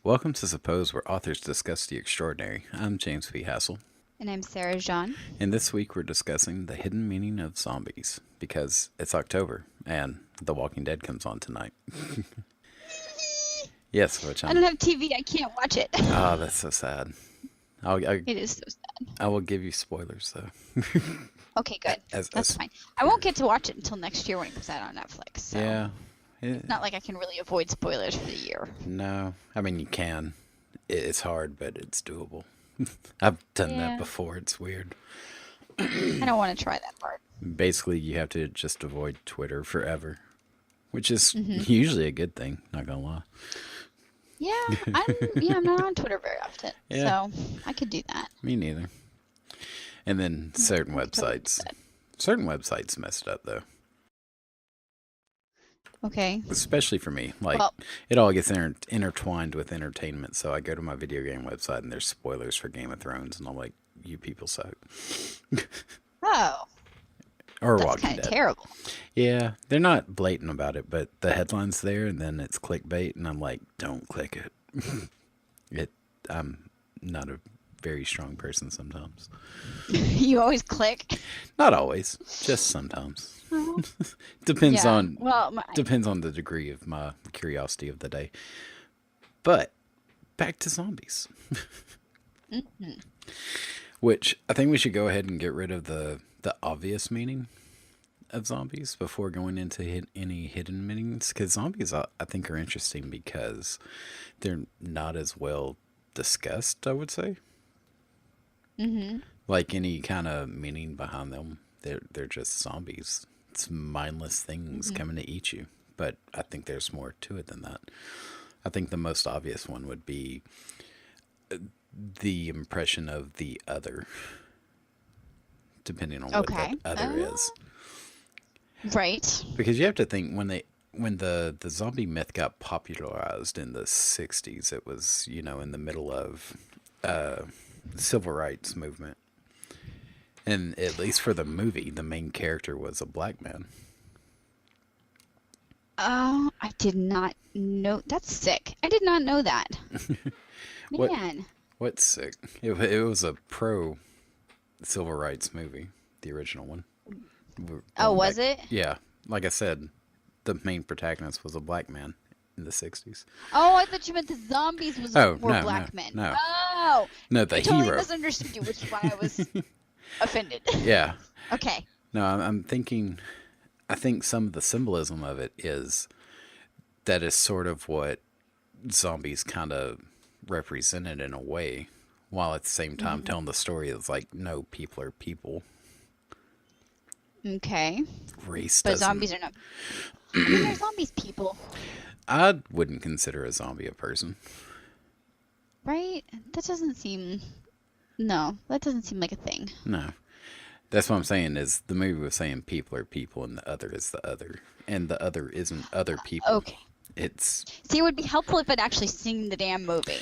Welcome to Suppose, where authors discuss the extraordinary. I'm James V. Hassell, And I'm Sarah Jaune. and this week we're discussing the hidden meaning of zombies because it's October and The Walking Dead comes on tonight. Yes, which I don't have TV. I can't watch it. Oh, that's so sad. It is so sad. I will give you spoilers though. Okay, good. As, That's as, fine. I won't get to watch it until next year when it comes out on Netflix. So yeah. it's not like I can really avoid spoilers for the year. No, I mean you can. It's hard, but it's doable. I've done that before. It's weird. I don't want to try that part. Basically, you have to just avoid Twitter forever, which is usually a good thing. Not gonna lie. Yeah, I'm not on Twitter very often, Yeah. so I could do that. Me neither. And then certain I could totally do websites, that. certain websites messed up though, Okay. especially for me. Like Well, it all gets intertwined with entertainment. So I go to my video game website and there's spoilers for Game of Thrones, and I'm like, you people suck. oh, Or that's Walking kind of Dead. terrible. Yeah, they're not blatant about it, but the headline's there, and then it's clickbait, and I'm like, don't click it. I'm not a very strong person sometimes. You always click. Not always, just sometimes. Oh, Depends yeah. on Well, depends on the degree of my curiosity of the day. But back to zombies, which I think we should go ahead and get rid of the obvious meaning of zombies before going into any hidden meanings, because zombies I think are interesting because they're not as well discussed, I would say. Like any kind of meaning behind them, they're just zombies. It's mindless things coming to eat you. But I think there's more to it than that. I think the most obvious one would be the impression of the other, depending on what that okay. other is. Right. Because you have to think when the zombie myth got popularized in the '60s, it was in the middle of the civil rights movement, and at least for the movie, the main character was a black man. I did not know. That's sick. I did not know that. What Man. what's sick? It was a pro civil rights movie, the original one. We're Oh, going was back. it? Yeah, like I said, the main protagonist was a black man in the '60s. Oh, I thought you meant the zombies Oh were no, black men. no, Oh, no, the I totally hero. misunderstood you, which is why I was offended. Yeah. Okay. No, I'm thinking. I think some of the symbolism of it is that is sort of what zombies kind of represented in a way, while at the same time telling the story is like, no, people are people. Okay. Race But doesn't. zombies are not. I mean, they're zombies, people, I wouldn't consider a zombie a person. right? That doesn't seem. No, that doesn't seem like a thing. No. That's what I'm saying is the movie was saying people are people and the other is the other. And the other isn't other people. Okay. It's See, it would be helpful if I'd actually seen the damn movie.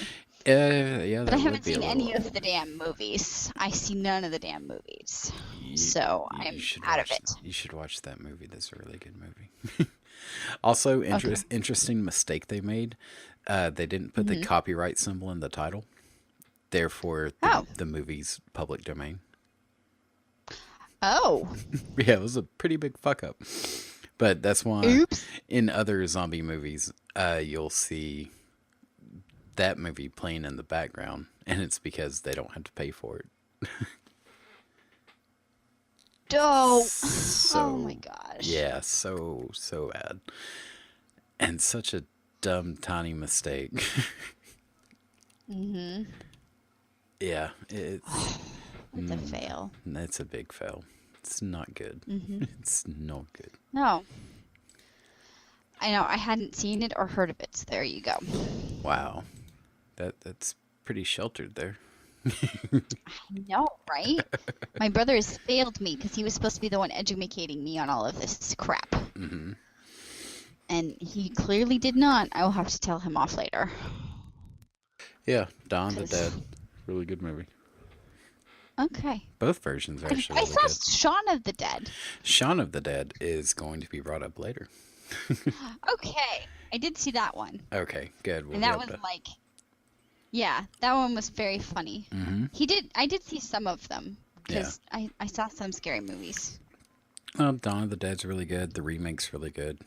yeah, But I that would haven't be a seen any little. of the damn movies. I see none of the damn movies. You, So you I'm should out of watch. it. You should watch that movie. That's a really good movie. Also, Okay. interesting mistake they made. They didn't put the copyright symbol in the title. Therefore, Oh. the movie's public domain. Oh. Yeah, it was a pretty big fuck up. But that's why Oops. in other zombie movies, you'll see that movie playing in the background, and it's because they don't have to pay for it. Oh. So, Oh my gosh. yeah, so bad, and such a dumb tiny mistake. Yeah, It's a fail. it's a big fail. It's not good. It's not good. No. I know. I hadn't seen it or heard of it. So there you go. Wow, that's pretty sheltered there. I know, right? My brother has failed me because he was supposed to be the one educating me on all of this crap. And he clearly did not. I will have to tell him off later. Yeah, Dawn the 'Cause- Dead, really good movie. Okay. Both versions are actually I really saw good. Shaun of the Dead. Shaun of the Dead is going to be brought up later. Okay. I did see that one. Okay, good. We'll And be that able was to- like Yeah, that one was very funny. Mm-hmm. I did see some of them Yeah. because I saw some scary movies. Dawn of the Dead's really good. The remake's really good.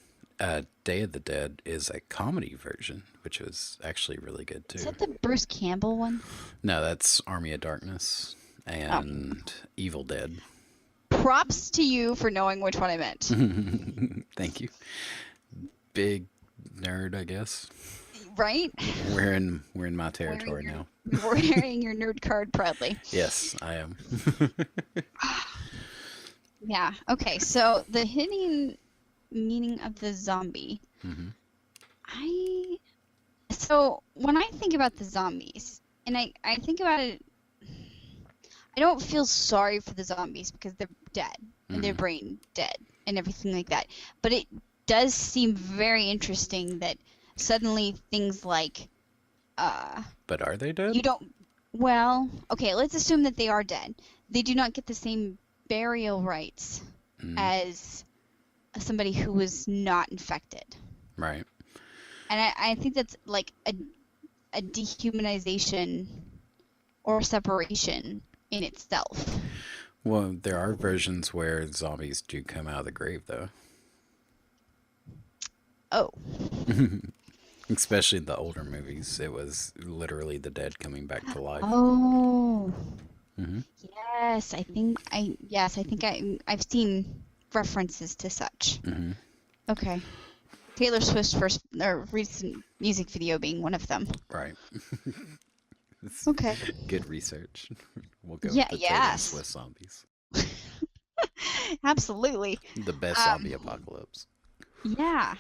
Day of the Dead is a comedy version, which was actually really good Is too. that the Bruce Campbell one? No, that's Army of Darkness Oh, and Evil Dead. props to you for knowing which one I meant. Thank you. Big nerd, I guess. Right? We're in my territory now. Wearing your nerd card proudly. Yes, I am. Yeah. Okay. So the hidden meaning of the zombie. Mm-hmm. So when I think about the zombies, and I think about it, I don't feel sorry for the zombies because they're dead and their Mm-hmm. brain dead and everything like that. But it does seem very interesting that suddenly things like But are they dead? you don't. Well, okay, let's assume that they are dead. They do not get the same burial rights Mm, as somebody who was not infected. right. And I think that's like a dehumanization or separation in itself. Well, there are versions where zombies do come out of the grave, though. Oh, Especially in the older movies. It was literally the dead coming back to life. oh, Mm-hmm. yes, I think I've seen references to such. Mm-hmm. Okay. Taylor Swift's first or recent music video being one of them. Right. It's Okay. good research. We'll go Yeah, with the Taylor yes. Swift zombies. Absolutely. The best zombie apocalypse. Yeah.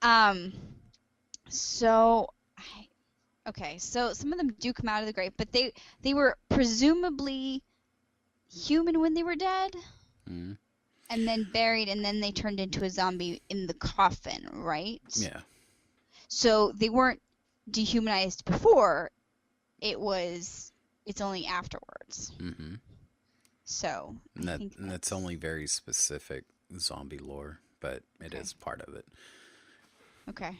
Um, so okay, so some of them do come out of the grave, but they were presumably human when they were dead Mm-hmm. and then buried and then they turned into a zombie in the coffin, right? Yeah. So they weren't dehumanized before, it's only afterwards. Mm-hmm. So And that's only very specific zombie lore, but it Okay. is part of it. Okay.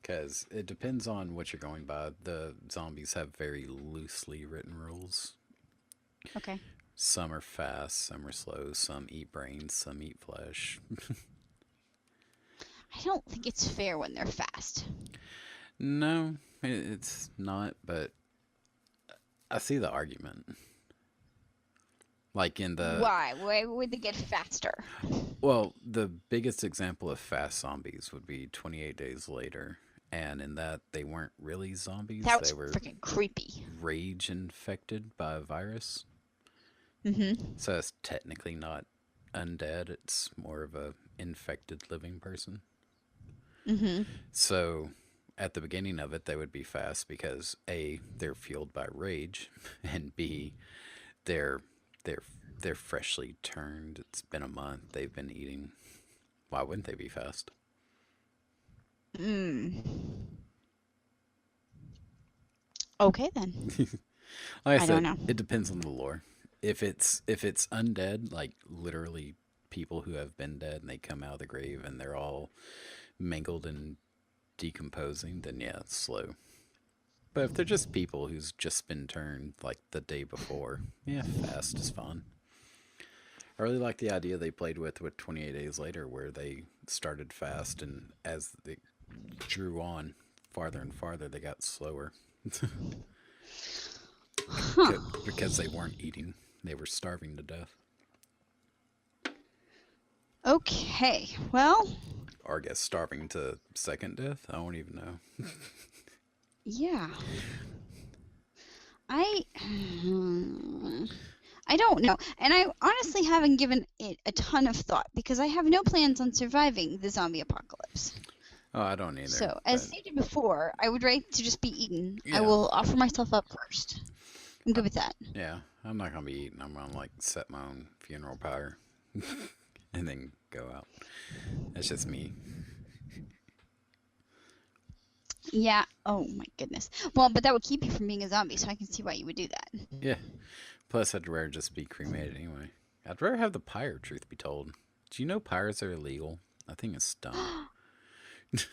Because it depends on what you're going by. The zombies have very loosely written rules. Okay. Some are fast, some are slow, some eat brains, some eat flesh. I don't think it's fair when they're fast. No, it's not, but I see the argument. Like in the. Why? Why would they get faster? Well, the biggest example of fast zombies would be 28 Days Later. And in that, they weren't really zombies. That was They were freaking creepy. rage infected by a virus. Mm-hmm. So it's technically not undead. It's more of a infected living person. Mm-hmm. So at the beginning of it, they would be fast because A, they're fueled by rage, and B, they're they're they're freshly turned. It's been a month. They've been eating. Why wouldn't they be fast? Okay then. Like I I said, don't know. it depends on the lore. If it's undead, like literally people who have been dead and they come out of the grave and they're all mangled and decomposing, then yeah, it's slow. But if they're just people who's just been turned like the day before, yeah, fast is fun. I really like the idea they played with 28 Days Later, where they started fast and as they drew on farther and farther, they got slower. Huh. Because they weren't eating, they were starving to death. Okay. Well, Or I guess starving to second death. I don't even know. yeah. I I don't know. And I honestly haven't given it a ton of thought because I have no plans on surviving the zombie apocalypse. Oh, I don't either. So, as but stated before, I would rate to just be eaten. Yeah. I will offer myself up first. I'm good with that. yeah, I'm not gonna be eating. I'm gonna like set my own funeral pyre and then go out. That's just me. Yeah. Oh my goodness. Well, but that would keep you from being a zombie, so I can see why you would do that. Yeah. Plus, I'd rather just be cremated anyway. I'd rather have the pyre. Truth be told, do you know pyres are illegal? I think it's dumb.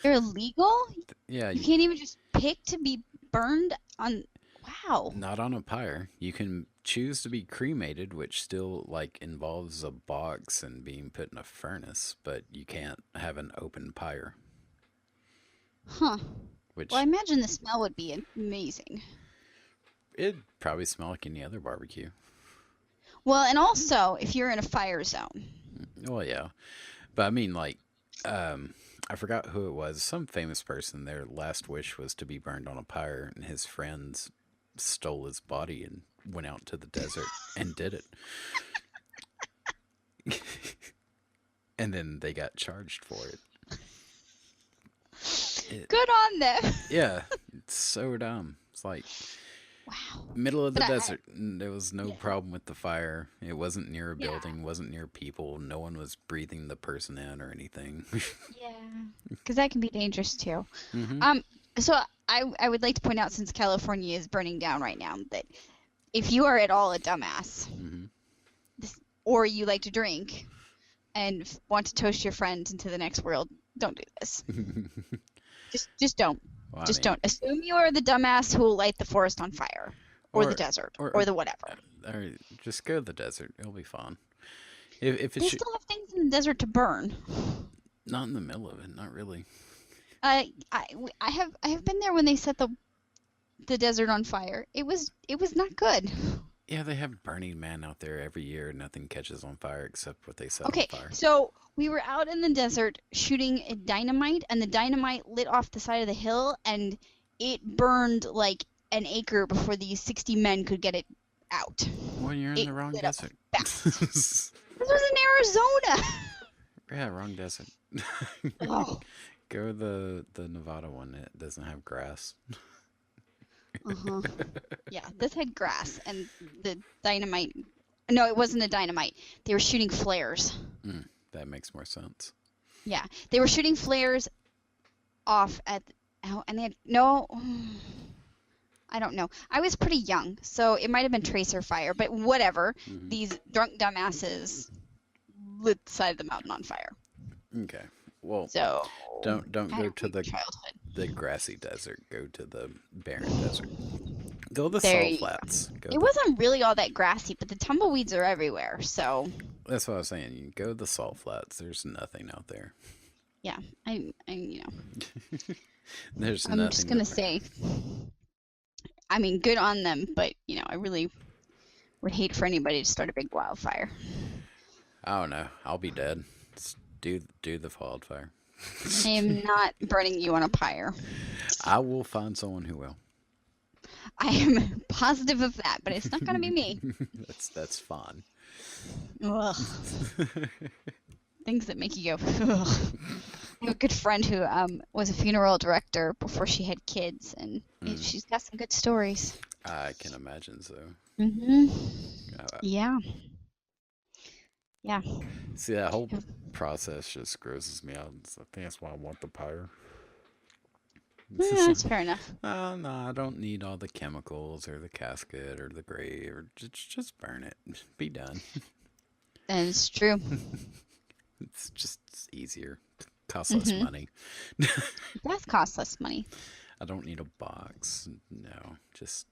They're illegal? Yeah, You can't even just pick to be burned on. Wow. Not on a pyre. You can choose to be cremated, which still like involves a box and being put in a furnace, but you can't have an open pyre. Huh. Well, I Which imagine the smell would be amazing. it'd probably smell like any other barbecue. Well, and also if you're in a fire zone. Well, yeah, but I mean, like, I forgot who it was. Some famous person. Their last wish was to be burned on a pyre, and his friends stole his body and went out to the desert and did it. And then they got charged for it. Good on them. Yeah, it's so dumb. It's like Wow. middle of the But desert. And there was no yeah. problem with the fire. It wasn't near a Yeah. building, wasn't near people. No one was breathing the person in or anything. Yeah. Because that can be dangerous too. Hmm. So I would like to point out, since California is burning down right now, that if you are at all a dumbass, Hmm. or you like to drink and want to toast your friends into the next world, don't do this. Just don't. Well, I Just mean, don't. Assume you are the dumbass who will light the forest on fire, or the or desert, or or the whatever. or just go to the desert. It'll be fun. If They it's still have things in the desert to burn. not in the middle of it, not really. I have been there when they set the desert on fire. It was not good. Yeah, they have Burning Man out there every year. Nothing catches on fire except what they set Okay, on fire. so we were out in the desert shooting a dynamite, and the dynamite lit off the side of the hill, and it burned like an acre before these 60 men could get it out. Well, you're in It the wrong lit up desert. fast. This was in Arizona. Yeah, wrong desert. Oh. Go the Nevada one. It doesn't have grass. Uh-huh. Yeah, this had grass, and the dynamite. No, it wasn't a dynamite. They were shooting flares. That makes more sense. Yeah, they were shooting flares off at. Oh, and they had no. I don't know. I was pretty young, so it might have been tracer fire, but whatever. Hmm. These drunk dumbasses lit the side of the mountain on fire. Okay. Well, So don't kind go of to weak childhood. the grassy desert. Go to the barren desert. Go to the There salt you go. flats. Go It wasn't really all that grassy, but the tumbleweeds are everywhere. So That's what I was saying. You go to the salt flats. There's nothing out there. yeah, I There's I'm nothing. just gonna to- say, I mean, good on them, but I really would hate for anybody to start a big wildfire. I don't know. I'll be dead. Just do the wildfire. I am not burning you on a pyre. I will find someone who will. I am positive of that, but it's not gonna be me. That's fun. Ugh. Things that make you go. Ugh. I have a good friend who was a funeral director before she had kids, and she's got some good stories. I can imagine so. Mhm. Uh, Yeah. Yeah. See, that whole process just grosses me out. I think that's why I want the pyre. That's fair enough. No, I don't need all the chemicals or the casket or the grave. Or just burn it. Be done. That is true. It's just easier. Costs less money. It does cost less money. I don't need a box. No, just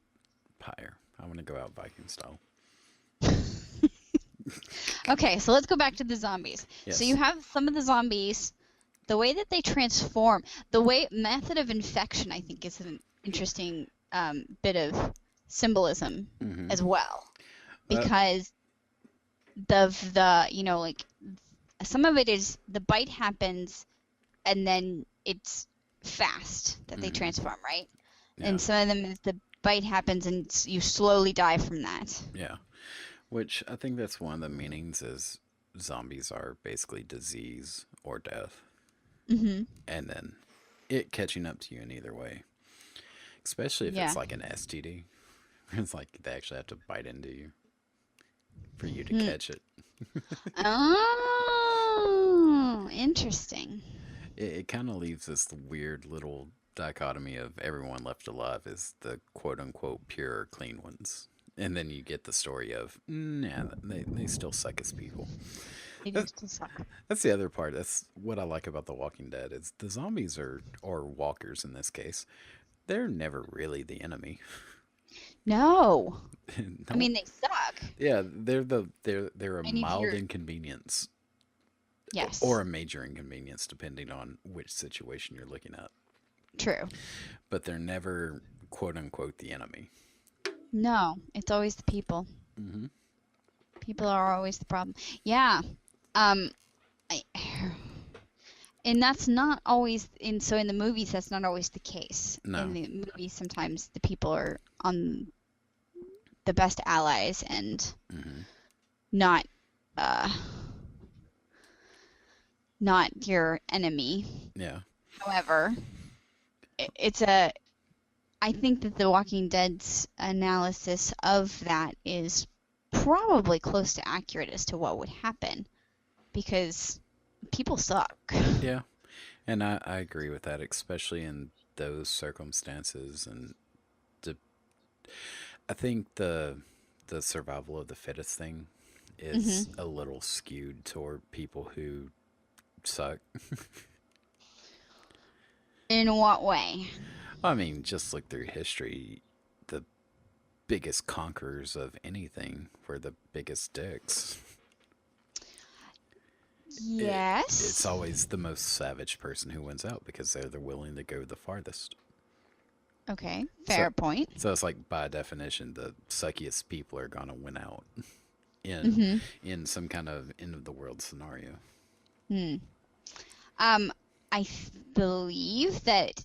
pyre. I want to go out Viking style. Okay, so let's go back to the zombies. Yes. So you have some of the zombies, the way that they transform, the way method of infection, I think, is an interesting bit of symbolism Mhm. as well, Uh, because the like some of it is the bite happens, and then it's fast that they transform, right? Yeah. And some of them is the bite happens and you slowly die from that. Yeah. Which I think that's one of the meanings is zombies are basically disease or death. Mm-hmm. And then it catching up to you in either way. Especially if Yeah. it's like an STD. It's like they actually have to bite into you for you to catch it. Oh, interesting. It kind of leaves this weird little dichotomy of everyone left alive is the quote unquote pure or clean ones. And then you get the story of, nah, they still suck as people. It is to suck. That's the other part. That's what I like about The Walking Dead is the zombies or walkers in this case they're never really the enemy. No. I No. mean, they suck. Yeah, they're a I need to mild hear. inconvenience or Yes. a major inconvenience depending on which situation you're looking at. True. But they're never quote unquote the enemy. No, it's always the people. Hmm. People are always the problem. Yeah. Um, I, and that's not always in the movies that's not always the case. In No. the movies, sometimes the people are on the best allies and Hmm. not uh not your enemy. Yeah. However, it's a I think that The Walking Dead's analysis of that is probably close to accurate as to what would happen because people suck. Yeah. And I agree with that, especially in those circumstances. And the, I think the survival of the fittest thing is Hmm. a little skewed toward people who suck. In what way? I mean, just look through history. The biggest conquerors of anything were the biggest dicks. It's Yes. always the most savage person who wins out because they're willing to go the farthest. Okay, So, fair point. so it's like by definition, the suckiest people are gonna win out in Hmm. in some kind of end of the world scenario. Hmm. Um, believe that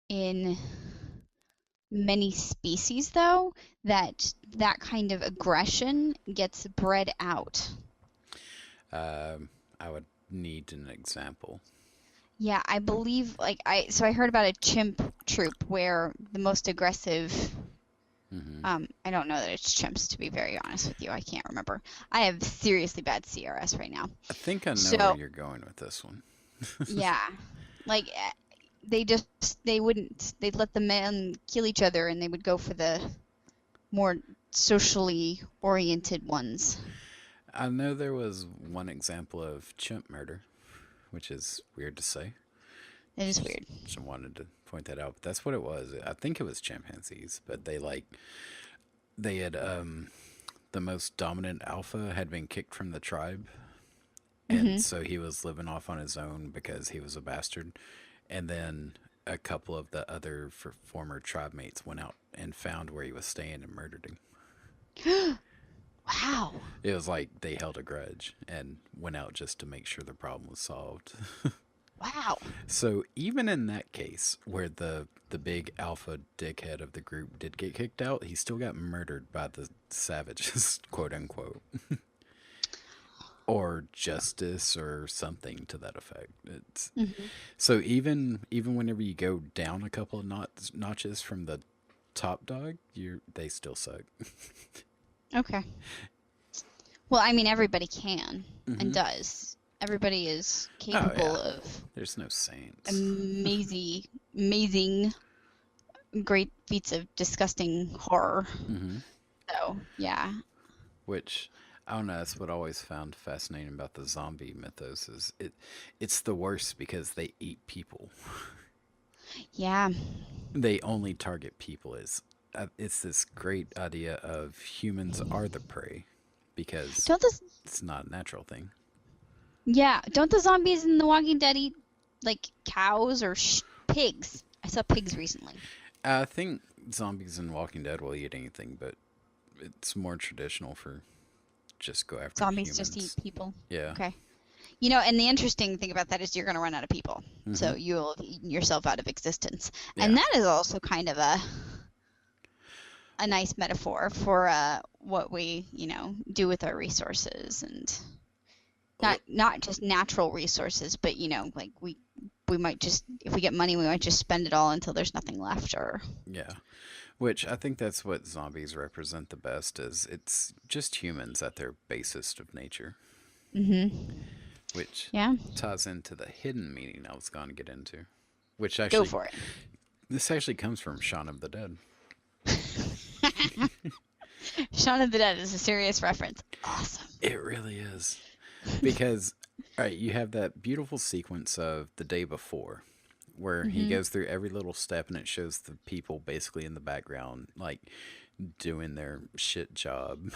in many species, though, that kind of aggression gets bred out. I would need an example. Yeah, I believe so I heard about a chimp troop where the most aggressive Hmm. I don't know that it's chimps to be very honest with you. I can't remember. I have seriously bad CRS right now. I think I know where So, you're going with this one. yeah. Like they'd let the men kill each other and they would go for the more socially oriented ones. I know there was one example of chimp murder, which is weird to say. It is weird. Just wanted to point that out. But that's what it was. I think it was chimpanzees, but they had the most dominant alpha had been kicked from the tribe, and Mhm. so he was living off on his own because he was a bastard. And then a couple of the other former tribe mates went out and found where he was staying and murdered him. Wow. It was like they held a grudge and went out just to make sure the problem was solved. Wow. So even in that case, where the big alpha dickhead of the group did get kicked out, he still got murdered by the savages, quote unquote, or justice or something to that effect. It's Mhm. so even whenever you go down a couple of notches from the top dog, they still suck. Okay. Well, I mean everybody can and Hmm. does. Everybody is Oh capable yeah, of there's no saints. amazing great feats of disgusting horror. Hmm. So, yeah. Which I don't know. That's what I always found fascinating about the zombie mythos is it's the worst because they eat people. Yeah. They only target people. It's this great idea of humans are the prey because Don't the it's not a natural thing. Yeah, don't the zombies in The Walking Dead eat like cows or pigs? I saw pigs recently. I think zombies in Walking Dead will eat anything, but it's more traditional for just go after Zombies just eat humans. people. Yeah. Okay. You know, and the interesting thing about that is you're going to run out of people. Hmm. So you'll have eaten yourself out of existence. Yeah. And that is also kind of a nice metaphor for what we, do with our resources and not just natural resources, but like we might just if we get money, we might just spend it all until there's nothing left or Yeah. Which I think that's what zombies represent the best is it's just humans at their basest of nature, Mhm. which Yeah. ties into the hidden meaning I was going to get into, which Go actually for it. this actually comes from Shaun of the Dead. Shaun of the Dead is a serious reference. Awesome. It really is because all right, you have that beautiful sequence of the day before where he Mhm. goes through every little step and it shows the people basically in the background, like doing their shit job,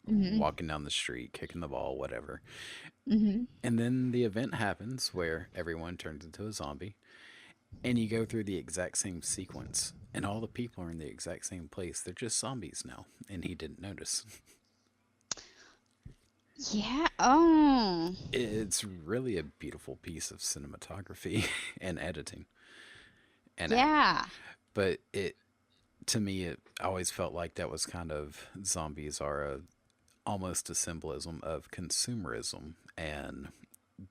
Mhm. walking down the street, kicking the ball, whatever. Mhm. And then the event happens where everyone turns into a zombie, and you go through the exact same sequence, and all the people are in the exact same place. They're just zombies now, and he didn't notice. Yeah. Oh. It's really a beautiful piece of cinematography and editing and act. Yeah. But it, to me, it always felt like that was kind of zombies are almost a symbolism of consumerism and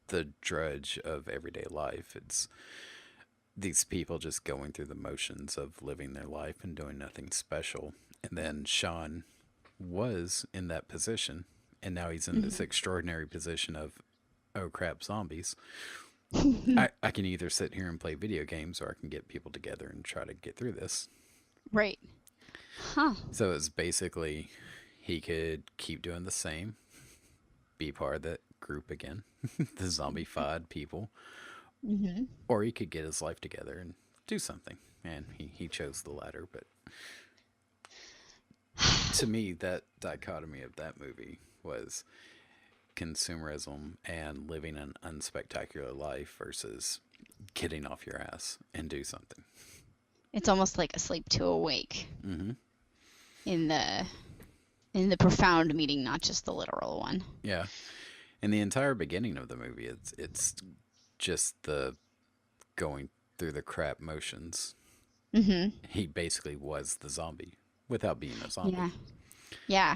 the drudge of everyday life. It's these people just going through the motions of living their life and doing nothing special. And then Sean was in that position, and now he's in this Mhm. extraordinary position of, oh crap, zombies. I can either sit here and play video games or I can get people together and try to get through this. Right. Huh. So it's basically he could keep doing the same, be part of that group again, the zombified people, Mhm. or he could get his life together and do something. And he chose the latter. But to me, that dichotomy of that movie was consumerism and living an unspectacular life versus getting off your ass and do something. It's almost like asleep to awake Mm-hmm. in the profound meaning, not just the literal one. Yeah. In the entire beginning of the movie, it's just the going through the crap motions. Mhm. He basically was the zombie without being a zombie. Yeah. Yeah.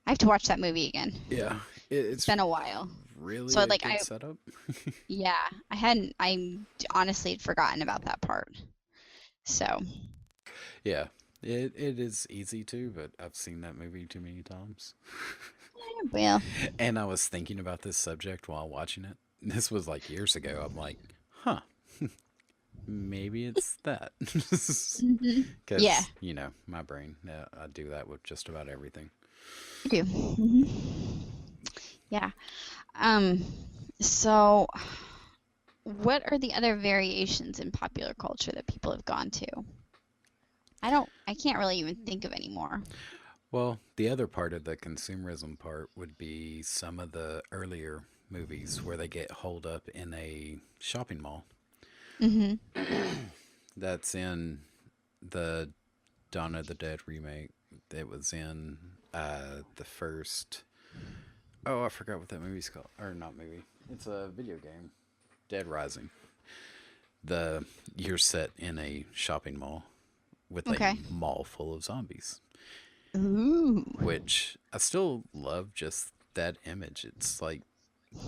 I have to watch that movie again. Yeah, It's it's been a while. really So a like good setup. yeah, I honestly had forgotten about that part. So, Yeah, it is easy to, but I've seen that movie too many times. well, And I was thinking about this subject while watching it. This was like years ago. I'm like, huh, maybe it's that. hmm yeah, Because, my brain, I do that with just about everything. I do. Yeah. Um, so what are the other variations in popular culture that people have gone to? I can't really even think of any more. Well, the other part of the consumerism part would be some of the earlier movies where they get holed up in a shopping mall. Hmm That's in the Dawn of the Dead remake. It was in the first. Oh, I forgot what that movie's called. Or not movie. It's a video game. Dead Rising. The You're set in a shopping mall with a Okay. mall full of zombies, Ooh. which I still love just that image. It's like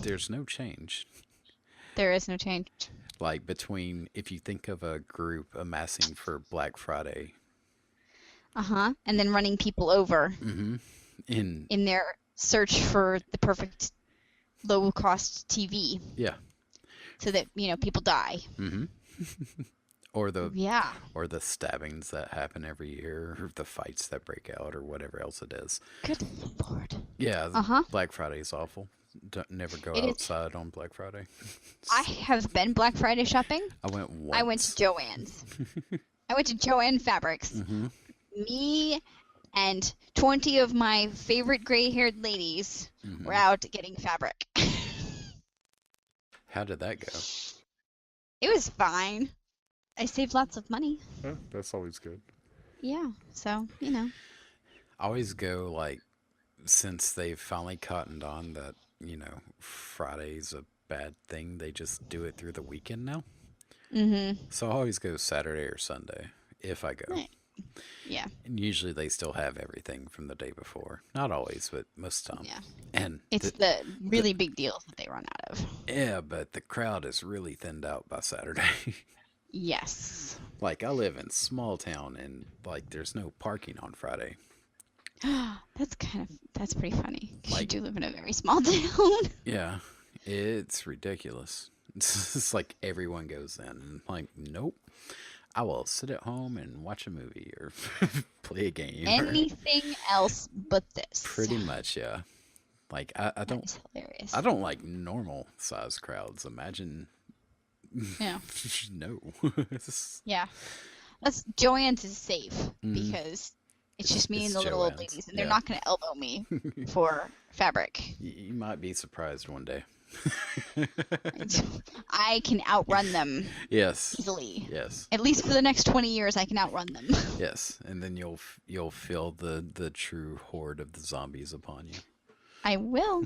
there's no change. There is no change. Like between if you think of a group amassing for Black Friday, Uh-huh. And then running people over mm-hmm, in in their search for the perfect low cost TV yeah, so that, people die. mm-hmm, or the Yeah. or the stabbings that happen every year, or the fights that break out, or whatever else it is. Good Lord. Yeah, Uh-huh. Black Friday is awful. Don't, never go It is. outside on Black Friday. I have been Black Friday shopping. I went I went to once. Joann's. I went to Joann Fabrics. Hmm. Me and 20 of my favorite gray-haired ladies were Hmm. out getting fabric. How did that go? It was fine. I saved lots of money. Oh, that's always good. Yeah, so, I always go like since they've finally cottoned on that, Friday's a bad thing, they just do it through the weekend now. Mm-hmm. So I always go Saturday or Sunday if I go. Yeah, And usually they still have everything from the day before. Not always, but most of the time. yeah. And It's the really big deals that they run out of. yeah, but the crowd is really thinned out by Saturday. Yes. Like I live in small town and like there's no parking on Friday. That's pretty funny. 'Cause you Like do live in a very small town. yeah, it's ridiculous. It's just like everyone goes in and I'm like, nope. I will sit at home and watch a movie or play a game or Anything else but this. pretty much, yeah. Like I That don't is hilarious. I don't like normal size crowds. Imagine Yeah. No. Yeah. That's Joanne's is safe Mhm. because it's just me and It's the little old Joanne's. ladies, and they're Yeah. not going to elbow me for fabric. You might be surprised one day. I can outrun them Yes. easily. Yes. At least for the next 20 years, I can outrun them. Yes. And then you'll feel the true horde of the zombies upon you. I will.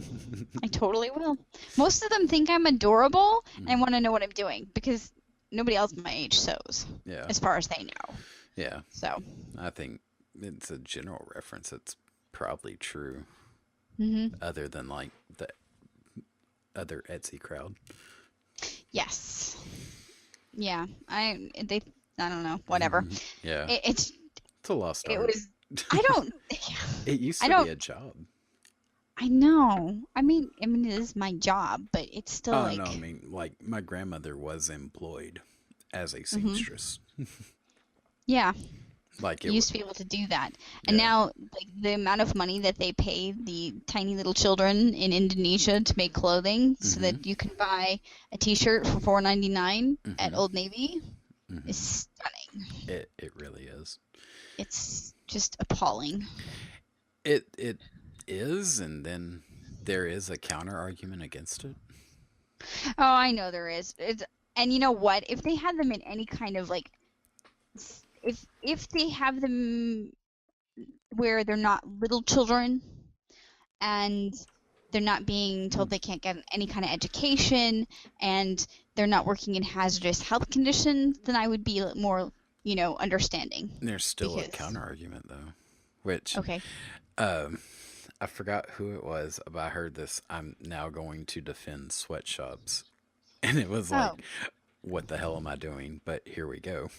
I totally will. Most of them think I'm adorable and want to know what I'm doing because nobody else my age sews, Yeah. as far as they know. Yeah. So. I think it's a general reference. It's probably true. Mhm. Other than like the other Etsy crowd. Yes. Yeah. I don't know. Whatever. Yeah. It's a lost it art. was. I don't. It used I to don't. be a job. I know. I mean, it is my job, but it's still Oh like. no, I mean, like my grandmother was employed as a seamstress. Yeah. Like You it. used to be able to do that, and Yeah. now like the amount of money that they pay the tiny little children in Indonesia to make clothing, so that you can buy a T-shirt for $4.99 at Old Navy, is stunning. It really is. It's just appalling. It is, and then there is a counter argument against it. Oh, I know there is. And you know what? If they had them in any kind of like, if they have them where they're not little children and they're not being told they can't get any kind of education and they're not working in hazardous health conditions, then I would be more, understanding. There's still a counter argument though, which Okay. I forgot who it was, but I heard this. I'm now going to defend sweatshops, and it was like, what the hell am I doing? But here we go.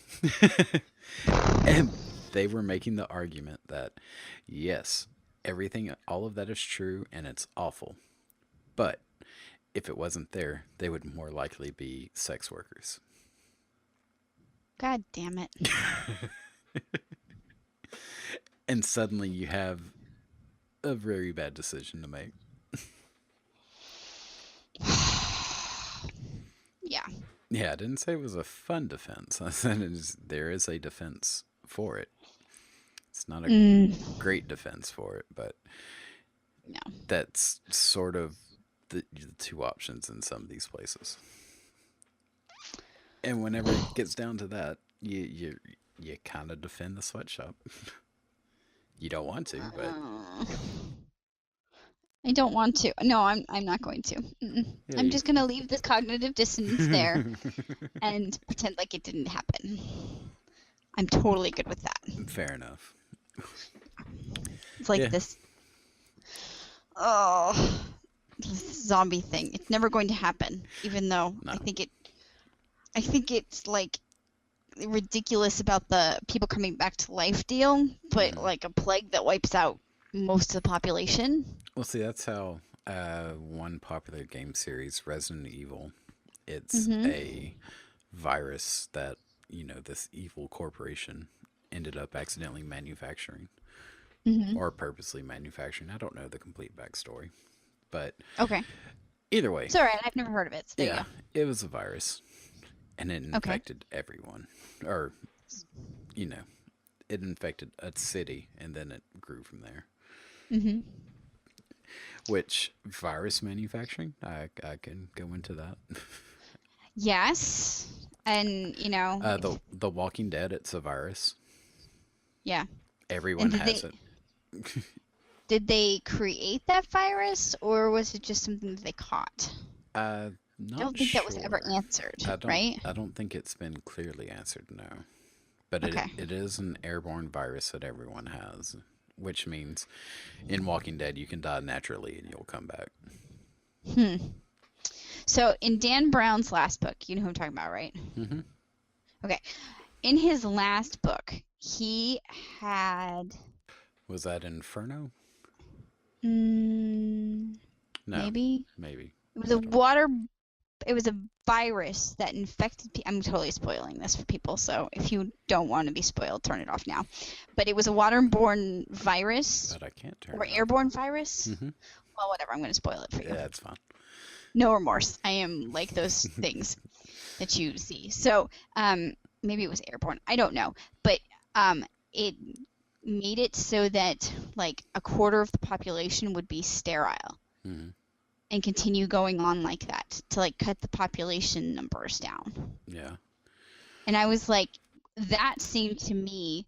And they were making the argument that yes, everything, all of that is true, and it's awful, but if it wasn't there, they would more likely be sex workers. God damn it. And suddenly you have a very bad decision to make. Yeah. Yeah, I didn't say it was a fun defense. I said there is a defense for it. It's not a great defense for it, but No. that's sort of the two options in some of these places. And whenever it gets down to that, you kind of defend the sweatshop. You don't want to, but I don't want to. No, I'm not going to. yeah, I'm just going to leave this cognitive dissonance there and pretend like it didn't happen. I'm totally good with that. Fair enough. It's like this zombie thing. It's never going to happen, even though No. I think it's like ridiculous about the people coming back to life deal, but like a plague that wipes out most of the population. Well, see, that's how one popular game series, Resident Evil, it's a virus that, this evil corporation ended up accidentally manufacturing or purposely manufacturing. I don't know the complete backstory, but Okay. either way. It's all right. I've never heard of it. So there you go. It was a virus, and it infected everyone. Or, it infected a city, and then it grew from there. Which virus manufacturing? I can go into that. Yes. And, The Walking Dead, it's a virus. Yeah. Everyone has it. Did they create that virus, or was it just something that they caught? I don't think that was ever answered, right? I don't think it's been clearly answered, no. But it is an airborne virus that everyone has, which means in Walking Dead you can die naturally and you'll come back. So in Dan Brown's last book, you know who I'm talking about, right? Okay. In his last book, he had... Was that Inferno? No. Maybe. It was It was a virus that infected people. I'm totally spoiling this for people, so if you don't want to be spoiled, turn it off now. But it was a waterborne virus. But I can't turn or it airborne virus. Mm-hmm. Well, whatever. I'm going to spoil it for you. Yeah, that's fine. No remorse. I am like those things. that you see. So maybe it was airborne. I don't know, but it made it so that like a quarter of the population would be sterile Hmm. and continue going on like that to like cut the population numbers down. Yeah. And I was like, that seemed to me,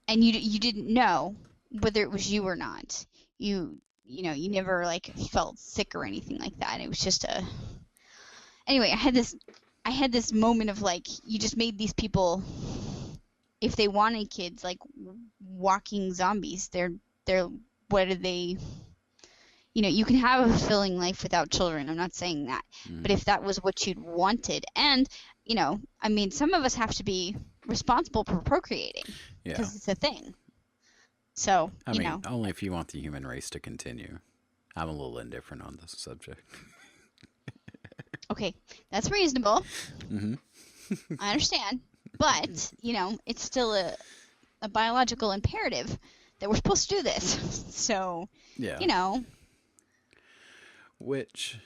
and you didn't know whether it was you or not. You never like felt sick or anything like that. It was just a anyway. I had this moment of like you just made these people, if they wanted kids, like walking zombies. They're what are they? You can have a fulfilling life without children. I'm not saying that. But Hmm. if that was what you'd wanted, and, I mean, some of us have to be responsible for procreating Yeah. because it's a thing. So, I mean, only if you want the human race to continue. I'm a little indifferent on this subject. okay, that's reasonable. Hmm. I understand. But, it's still a biological imperative that we're supposed to do this. So, Yeah. you know, Which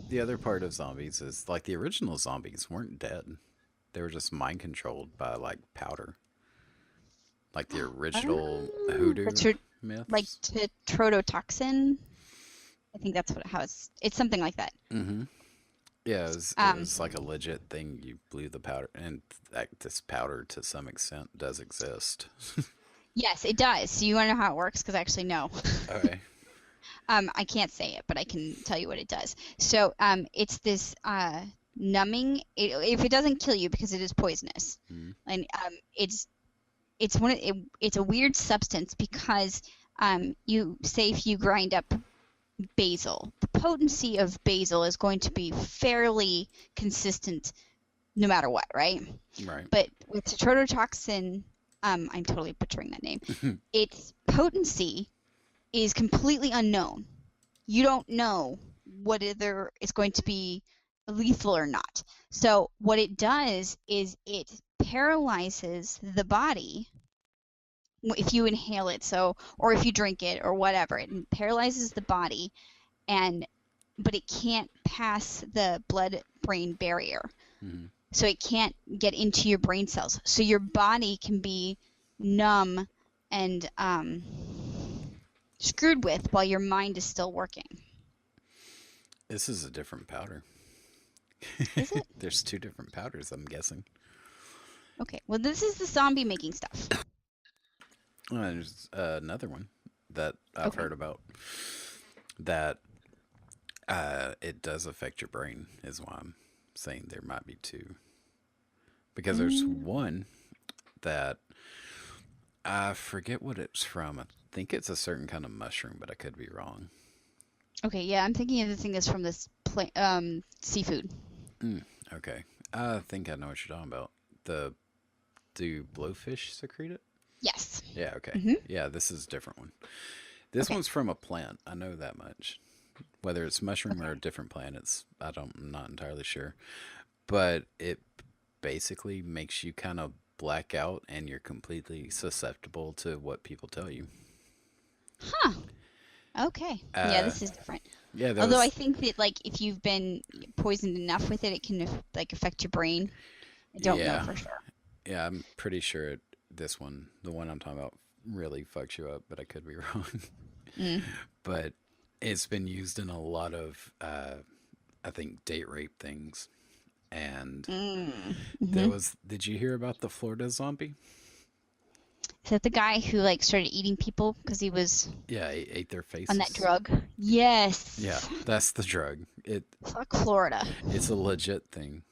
the other part of zombies is like the original zombies weren't dead. They were just mind controlled by like powder, like the original the hoodoo like myths. tetrodotoxin. I think that's how it's something like that. Hmm. Yeah, it Um, was like a legit thing. You blew the powder, and this powder to some extent does exist. yes, it does. So you want to know how it works? Because I actually know. Okay. I can't say it, but I can tell you what it does. So it's this numbing. If it doesn't kill you because it is poisonous, Mm-hmm. and it's a weird substance because you say if you grind up basil, the potency of basil is going to be fairly consistent no matter what, right? Right. But with tetrodotoxin, I'm totally butchering that name. Its potency is completely unknown. You don't know whether it's going to be lethal or not. So what it does is it paralyzes the body if you inhale it, or if you drink it or whatever. It paralyzes the body, and but it can't pass the blood brain barrier. Hmm. So it can't get into your brain cells. So your body can be numb and screwed with while your mind is still working. This is a different powder. Is it? There's two different powders, I'm guessing. Okay. Well, this is the zombie making stuff. There's another one that I've Okay. heard about that it does affect your brain, is why I'm saying there might be two. Because there's Mm, one that I forget what it's from. I think it's a certain kind of mushroom, but I could be wrong. okay. Yeah, I'm thinking of the thing that's from this seafood. Mm, okay. I think I know what you're talking about. The Do blowfish secrete it? Yes. Yeah, okay. Mhm. Yeah, this is a different one. This Okay. one's from a plant. I know that much. Whether it's mushroom or Okay. a different plant, I'm not entirely sure. But it basically makes you kind of black out and you're completely susceptible to what people tell you. Huh. Okay. Yeah, Uh this is different. yeah, that Although I was think that like if you've been poisoned enough with it, it can like affect your brain. I don't know yeah. for sure. Yeah, I'm pretty sure this one, the one I'm talking about, really fucks you up, but I could be wrong. Mm. But it's been used in a lot of I think date rape things. And Mm. there Mhm. was did you hear about the Florida zombie? Is that the guy who like started eating people because he was Yeah, he ate their on that faces. drug? Yeah, Yes. that's the drug. Fuck Florida. It's a legit thing.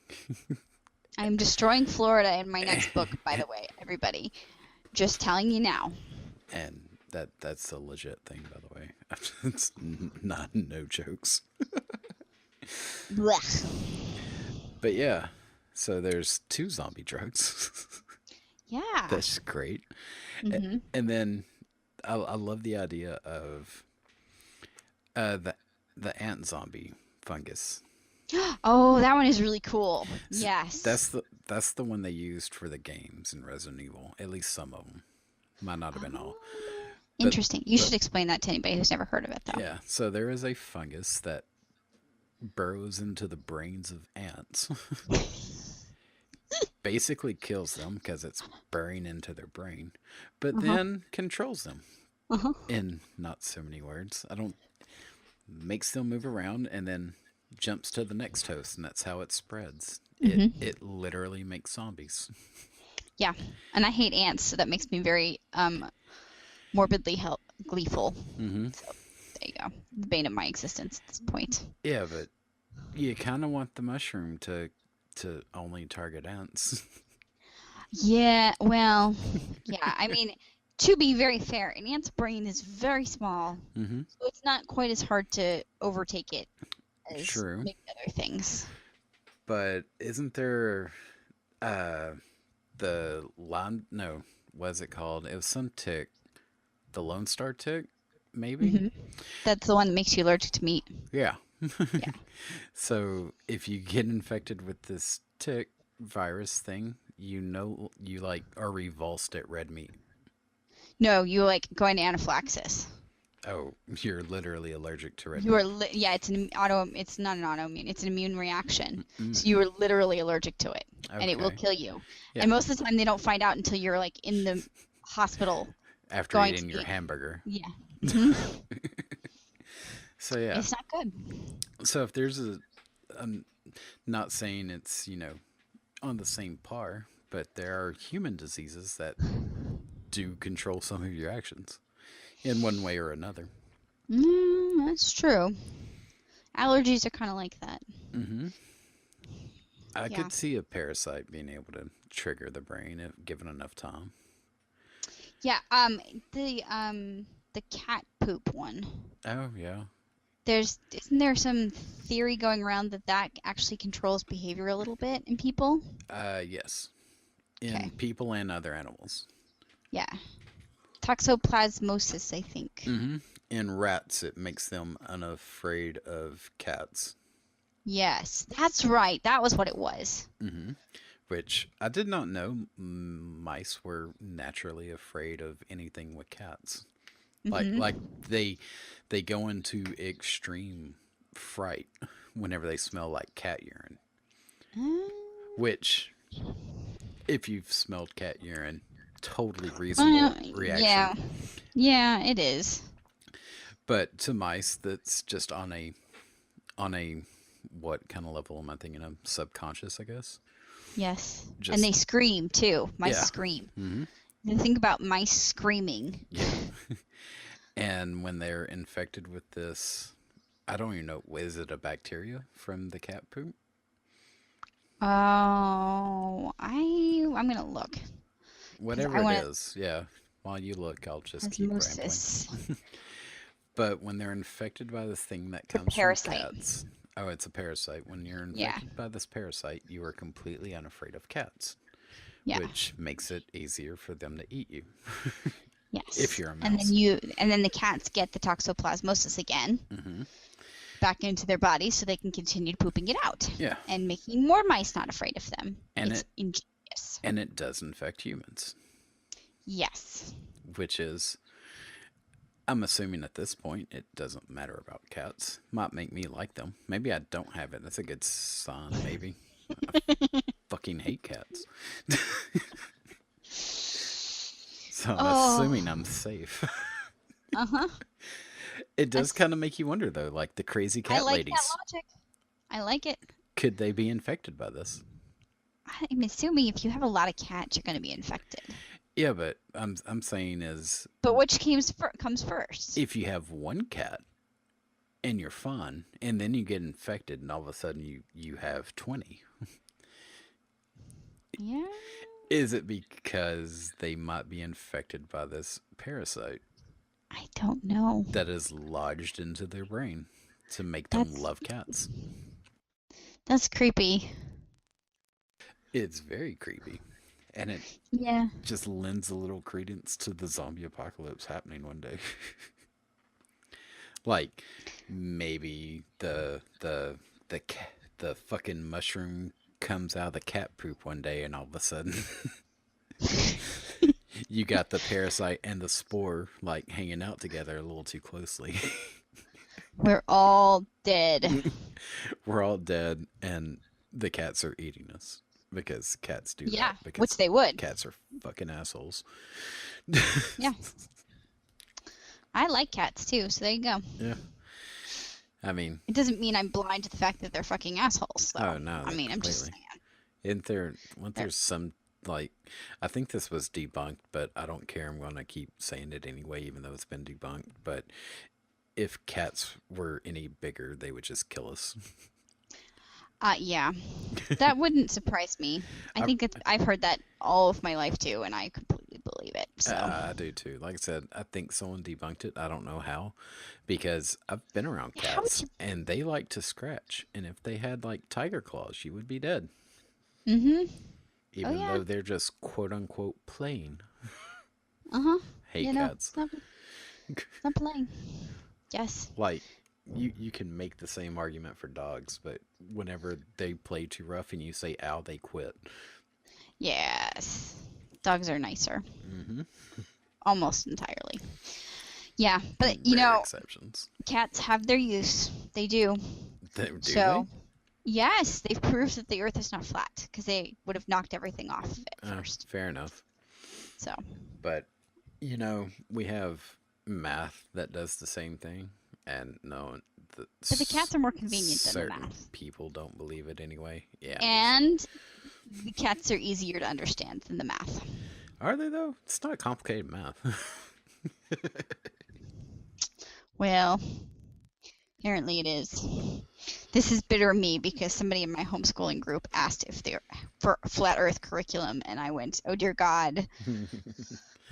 I'm destroying Florida in my next book, by the way, everybody. Just telling you now. And that's a legit thing, by the way. It's not no jokes. Blech. But yeah, so there's two zombie drugs. Yeah. That's great. Mhm. And then I love the idea of the ant zombie fungus. Oh, that one is really cool. S- Yes. That's the one they used for the games in Resident Evil. At least some of them. Might not have been all. Oh, But interesting. You but should explain that to anybody who's never heard of it, though. yeah, so there is a fungus that burrows into the brains of ants, basically kills them because it's burrowing into their brain, but Uh-huh. then controls them Uh-huh. in not so many words. I don't makes them move around and then jumps to the next host, and that's how it spreads. Hmm. It literally makes zombies. Yeah. And I hate ants, so that makes me very morbidly gleeful. Hmm. So there you go. The bane of my existence at this point. Yeah, but you kind of want the mushroom to only target ants. Yeah, well, yeah. I mean, to be very fair, an ant's brain is very small, Hmm. so it's not quite as hard to overtake it as True, maybe other things. but isn't there uh the lime? No, what's it called? It was some tick, the Lone Star tick, maybe. Hmm. That's the one that makes you allergic to meat. Yeah. Yeah. So if you get infected with this tick virus thing, you like are revulsed at red meat. No, you like go into anaphylaxis. Oh, you're literally allergic to red You are, meat. yeah, it's an auto, it's not an autoimmune, it's an immune reaction. Mm, So you are literally allergic to it, and it will okay. kill you. Yeah. And most of the time, they don't find out until you're like in the hospital After going to eating your the, hamburger. yeah. Hmm. So yeah. It's not good. So if there's I'm not saying it's, on the same par, but there are human diseases that do control some of your actions in one way or another. That's true. Allergies are kind of like that. Hmm. I Yeah. could see a parasite being able to trigger the brain if given enough time. Yeah. The cat poop one. Oh yeah. Isn't there some theory going around that that actually controls behavior a little bit in people? Yes. Okay. In people and other animals. Yeah. Toxoplasmosis, I think. Hmm. In rats, it makes them unafraid of cats. Yes, that's right. That was what it was. Hmm. Which I did not know mice were naturally afraid of anything with cats. Like Hmm. like they they go into extreme fright whenever they smell like cat urine. Which, if you've smelled cat urine, totally reasonable reaction. Yeah. Yeah, it is. But to mice, that's just on a what kind of level am I thinking of? Subconscious, I guess. Yes. And Just they scream too. Mice yeah. scream. Hmm. And think about mice screaming. Yeah. And when they're infected with this, I don't even know, is it a bacteria from the cat poop? Oh, I'm gonna look because Whatever I it want is, yeah. While you look, I'll just keep rambling. osmosis. But when they're infected by this thing that It's a comes from parasite. cats, oh, it's a parasite. When you're Yeah. infected by this parasite, you are completely unafraid of cats, Yeah. which makes it easier for them to eat you if Yes. you're a And mouse. then the cats get the toxoplasmosis again Hmm. back into their body so they can continue pooping it out Yeah, and making more mice not afraid of them. and It's it ingenious. and it does infect humans, Yes. which is, I'm assuming at this point it doesn't matter about cats. Might make me like them. Maybe I don't have it. That's a good sign. Maybe I fucking hate cats. So I'm Oh. assuming I'm safe. Uh-huh. It does That's kind of make you wonder, though, like the crazy I cat like that ladies. logic. I like it. Could they be infected by this? I'm assuming if you have a lot of cats, you're going to be infected. Yeah, but I'm saying is But which comes first? if you have one cat and you're fine, and then you get infected, and all of a sudden you have 20. Yeah. Is it because they might be infected by this parasite I don't know. that is lodged into their brain to make them That's love cats? that's creepy. It's very creepy. And it Yeah. just lends a little credence to the zombie apocalypse happening one day. Like maybe the fucking mushroom comes out of the cat poop one day, and all of a sudden you got the parasite and the spore like hanging out together a little too closely. We're all dead. We're all dead, and the cats are eating us because cats do Yeah, that. which Because they would. cats are fucking assholes. Yeah. I like cats too, so there you go. Yeah. I mean, It doesn't mean I'm blind to the fact that they're fucking assholes, though. oh no, I mean, I'm just completely. saying. Wasn't there some like I think this was debunked, but I don't care. I'm gonna keep saying it anyway, even though it's been debunked. But if cats were any bigger, they would just kill us. Yeah, that wouldn't surprise me. I I, think I've heard that all of my life too, and I completely believe it. So, I do too. Like I said, I think someone debunked it. I don't know how, because I've been around how would cats you? and they like to scratch. And if they had like tiger claws, you would be dead. Mm-hmm. Oh Even yeah. though they're just quote unquote plain. Uh-huh. Hate You know, cats. it's not playing. Yes. Like you can make the same argument for dogs, but whenever they play too rough and you say ow, they quit. Yes. Dogs are nicer, Hmm. almost entirely. Yeah, but Rare exceptions. cats have their use. They do. Do they? So, yes, they've proved that the Earth is not flat because they would have knocked everything off of it first. Fair enough. So, But we have math that does the same thing, and no, but the cats are more convenient than the certain math, people don't believe it anyway. Yeah. and the cats are easier to understand than the math. Are they though? It's not complicated math. Well, apparently it is. This is bitter me because somebody in my homeschooling group asked if they're for flat Earth curriculum, and I went, "Oh dear God,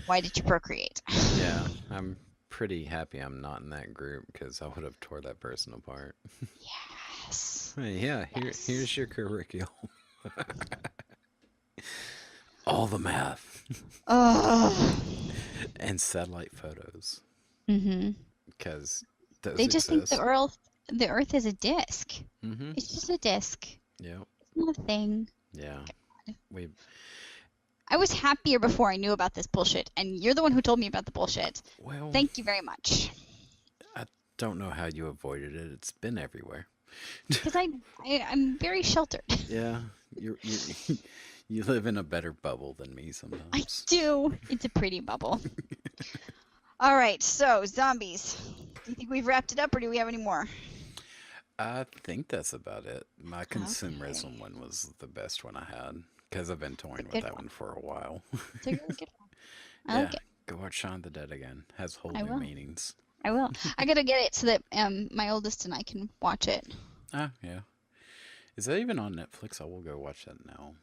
why did you procreate?" Yeah, I'm pretty happy I'm not in that group because I would have tore that person apart. Yes. Hey, yeah, Yes. here's your curriculum. All the math Oh. and satellite photos Mm-hmm. because those They just think exist. the Earth is a disc. Mm-hmm. It's just a disc. Yep. It's not a thing. Yeah. We. I was happier before I knew about this bullshit, and you're the one who told me about the bullshit. Well, Thank you very much. I don't know how you avoided it. It's been everywhere. Because I'm very sheltered. Yeah, you you live in a better bubble than me I sometimes. do. It's a pretty bubble. All right, so zombies. Do you think we've wrapped it up, or do we have any more? I think that's about it. My consumerism Okay. one was the best one I had because I've been toying with Good that one. one for a while. It's a really good one. I Yeah, like it. go watch Shaun the Dead again. Has whole I new will. meanings. I will. I gotta get it so that my oldest and I can watch it. Ah, yeah. Is that even on Netflix? I will go watch that now.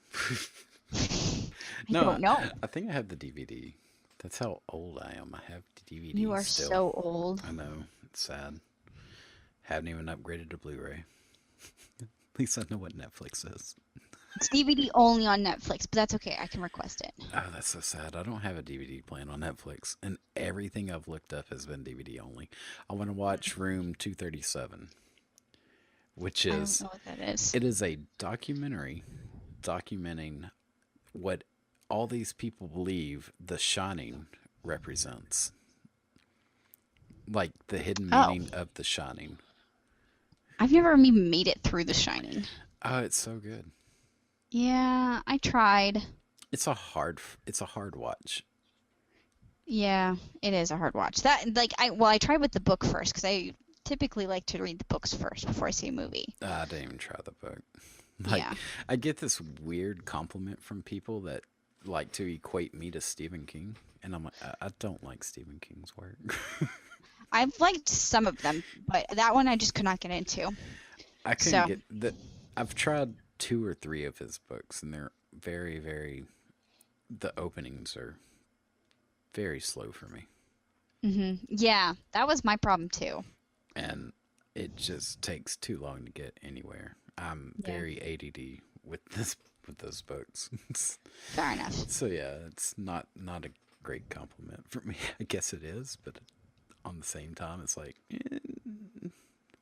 I No, don't know. I think I have the DVD. That's how old I am. I have the DVD You are still. so old. I know. It's sad. Haven't even upgraded to Blu-ray. At least I know what Netflix is. It's DVD only on Netflix, but that's okay. I can request it. Oh, that's so sad. I don't have a DVD plan on Netflix, and everything I've looked up has been DVD only. I want to watch Room 237, which I don't is know what that is. it is a documentary documenting what all these people believe The Shining represents, like the hidden Oh, meaning of The Shining. I've never even made it through The Shining. Oh, it's so good. Yeah, I tried. It's a hard watch. Yeah, it is a hard watch. I tried with the book first because I typically like to read the books first before I see a movie. I didn't even try the book. Like, Yeah. I get this weird compliment from people that like to equate me to Stephen King, and I'm like, I don't like Stephen King's work. I've liked some of them, but that one I just could not get into. I couldn't So, get that. I've tried two or three of his books, and they're very, very. The openings are very slow for me, yeah, that was my problem too. and it just takes too long to get anywhere. I'm Yeah, very ADD with those books. fair enough. So yeah, it's not a great compliment for me. I guess it is, but on the same time, it's like,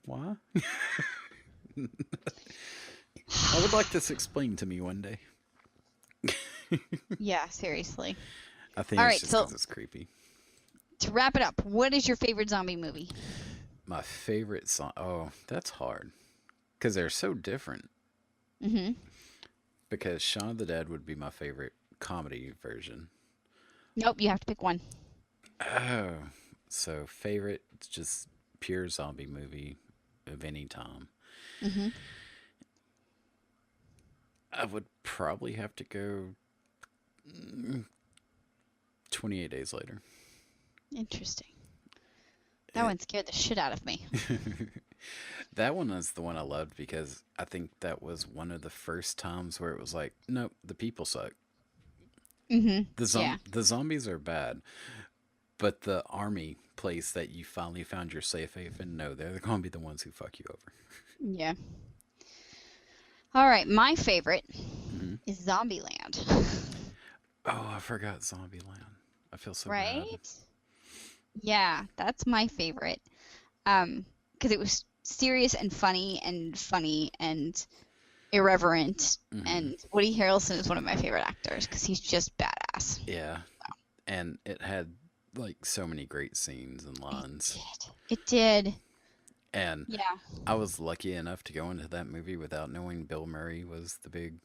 why? I would like this explained to me one day. Yeah, seriously. I think All it's right, just so because it's creepy. to wrap it up, what is your favorite zombie movie? My favorite song. Oh, that's hard because they're so different. Mm-hmm. Because Shaun of the Dead would be my favorite comedy version. Nope, you have to pick one. Oh, so favorite, it's just pure zombie movie of any time. Mm-hmm. I would probably have to go 28 Days Later. Interesting. That It, one scared the shit out of me. that one is the one I loved because I think that was one of the first times where it was like, nope, the people suck. Mm-hmm. The Yeah. the zombies are bad, but the army place that you finally found your safe haven, no, they're going to be the ones who fuck you over. Yeah. All right, my favorite Hmm. is Zombieland. Oh, I forgot Zombieland. I feel so bad. Right? Yeah, that's my favorite. Because it was serious and funny and irreverent. Hmm. And Woody Harrelson is one of my favorite actors because he's just badass. Yeah, and it had like so many great scenes and lines. It did. And Yeah. I was lucky enough to go into that movie without knowing Bill Murray was the big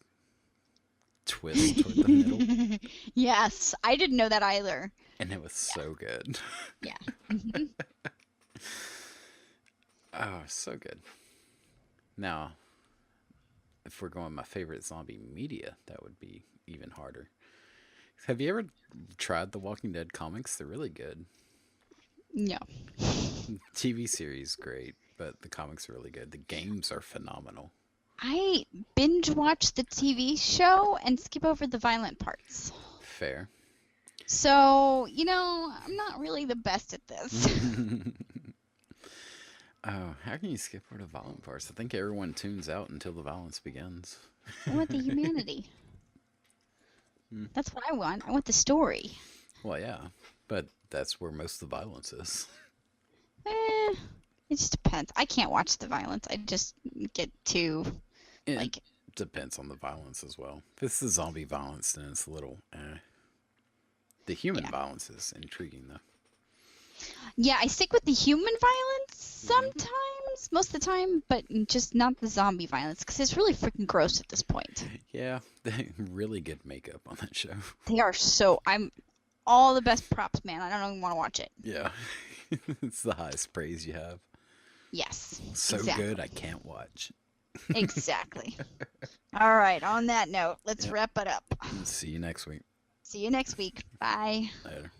twist toward the middle. Yes, I didn't know that either. And it was so good. Yeah. Hmm. Oh, so good. Now, if we're going my favorite zombie media, that would be even harder. Have you ever tried the Walking Dead comics? They're really good. No. TV series great, but the comics are really good. The games are phenomenal. I binge watch the TV show and skip over the violent parts. Fair. So, I'm not really the best at this. Oh, how can you skip over the violent parts? I think everyone tunes out until the violence begins. I want the humanity. That's what I want. I want the story. Well, yeah, but that's where most of the violence is. Eh, it just depends. I can't watch the violence. I just get too, It like, depends on the violence as well. If it's the zombie violence, then it's a little eh. The human yeah. violence is intriguing, though. Yeah, I stick with the human violence Hmm. sometimes, most of the time, but just not the zombie violence because it's really freaking gross at this point. Yeah, really good makeup on that show. They are so. I'm all the best props, man. I don't even want to watch it. Yeah, it's the highest praise you have. Yes, So exactly. good, I can't watch. Exactly. All right, on that note, let's Yep. wrap it up. See you next week. See you next week. Bye. Later.